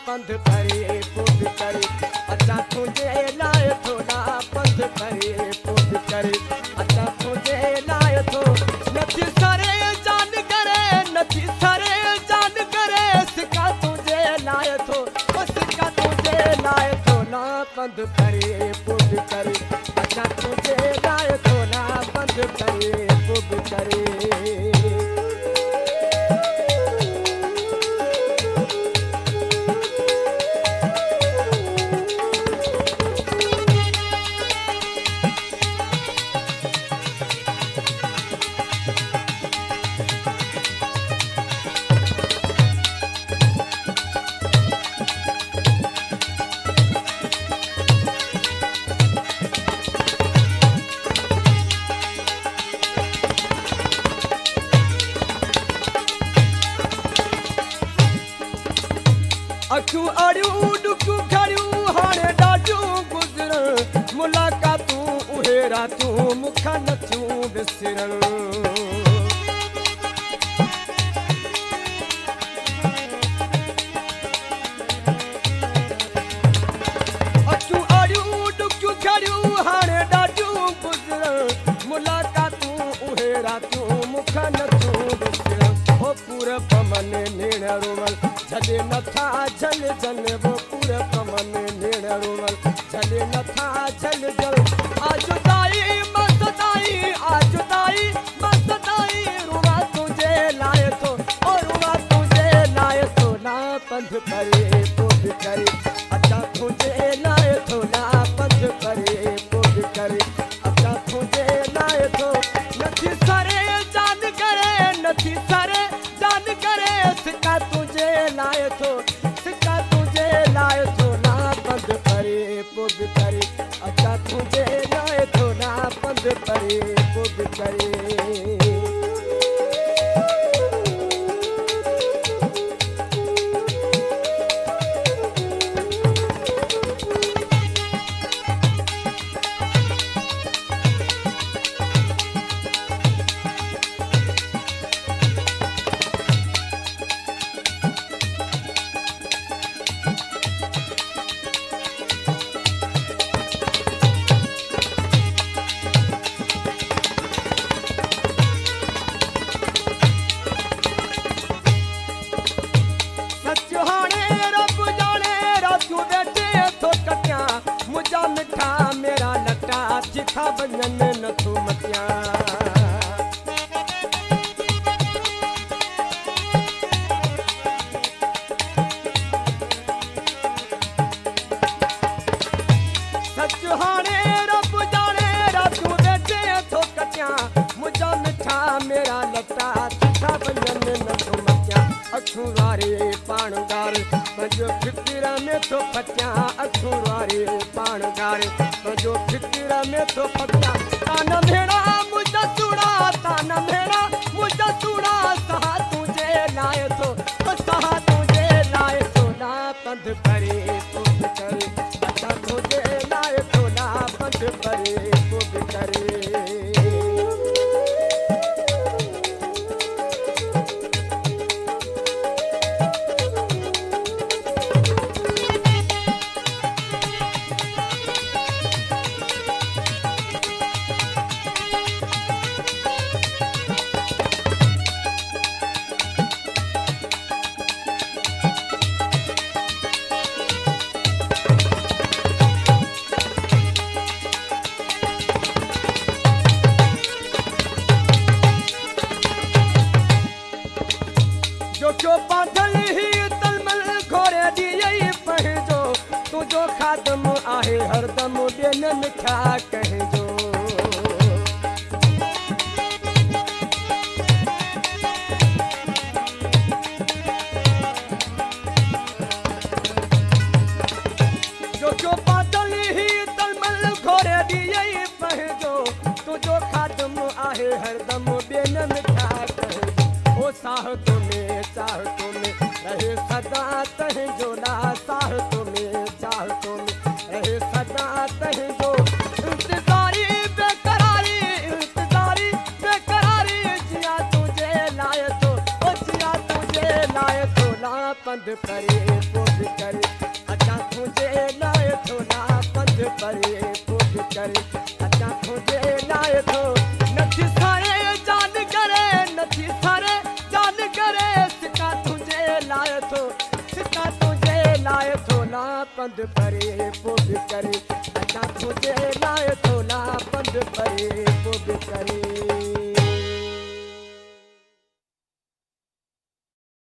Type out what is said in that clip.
पंध करे पुध करे अच्छा तुझे लाए थोड़ा पंध करे पुध करे अच्छा तुझे लाए थो नथी सरे जान करे नथी सरे जान करे सिका तुझे लाए थो सिका तुझे लाए थो ना पंध करे पुध करे अच्छा तुझे लाए थो ना पंध करे पुध करे अखू अड़ियूं डुकू खड़ियूं हाणे ॾाढियूं गुज़रन मुलाक़ातूं उहे रातूं मूंखां नथियूं विसरन अखू अड़ियूं डुकू खड़ियूं हाणे ॾाढियूं गुज़रन मुलाक़ातूं उहे रातूं मूंखां नथियूं विसरन हो पूर पमन नेण रुवल झले नथा झल जल वो पूरे पमन नेण रुवल झले नथा झल जल आजुदाई मस्तदाई रुवा तुझे लाए थो ओ रुवा तुझे लाए थो ना पंध करे पुध करे अच्छा तुझे लाए थो ना पंध करे पुध करे अच्छा तुझे लाए थो नथी सरे जान करे नथी सरे जान करे सिका तुझे लाए थो सिका तुझे लाए थो ना पंध करे पुध करे अच्छा तुझे लाए थो ना पंध करे पुध करे मिठा मेरा लटा जिथा वञन नथो मटियां सच हाणे रब जाने रातूं वेठे थो कटियां मुंहिंजा मिठा मेरा लटा जिथा वञन नथो मटियां अखियूं वारे पाण ॻाल्हि पंहिंजो फिकिर में थो फटियां अखियूं वारे पाण ॻाल्हि पंहिंजो फिकिर में थो फटियां तान भेड़ा मुंहिंजा सूड़ा तान भेड़ा मुंहिंजा सूड़ा सहा तुंहिंजे लाइ थो सहा तुंहिंजे लाइ थो ना पंध करे पुध करे अच्छा तुंहिंजे लाइ थो ना पंध करे पुध करे जो बादल ही तलमल घोड़े दिए पहजो तुझो खादम आहे हरदम ॿियनि मिठा कहजो जो बादल ही तलमल घोड़े दिए पहजो तुझो खादम आहे हरदम ॿियनि मिठा कहजो ओ साह तुम्हें चाह तुम्हें रहे सदा तह जो ना साह तुम्हें चाह तुम्हें रहे सदा तह जो इंतजारी बेकरारी जिया तुझे लाए तो ओ जिया तुझे लाए तो ना पंध करे पुध करे करे अचा तुझे लाए थो ना पंध परे पोग करे अचा तुझे लाए थो नथी सारे जान करे नथी सारे जान करे सिका तुझे लाए थो सिका तुझे लाए थो ना पंध परे पोग करे अचा तुझे लाए थो ना पंध परे पोग करे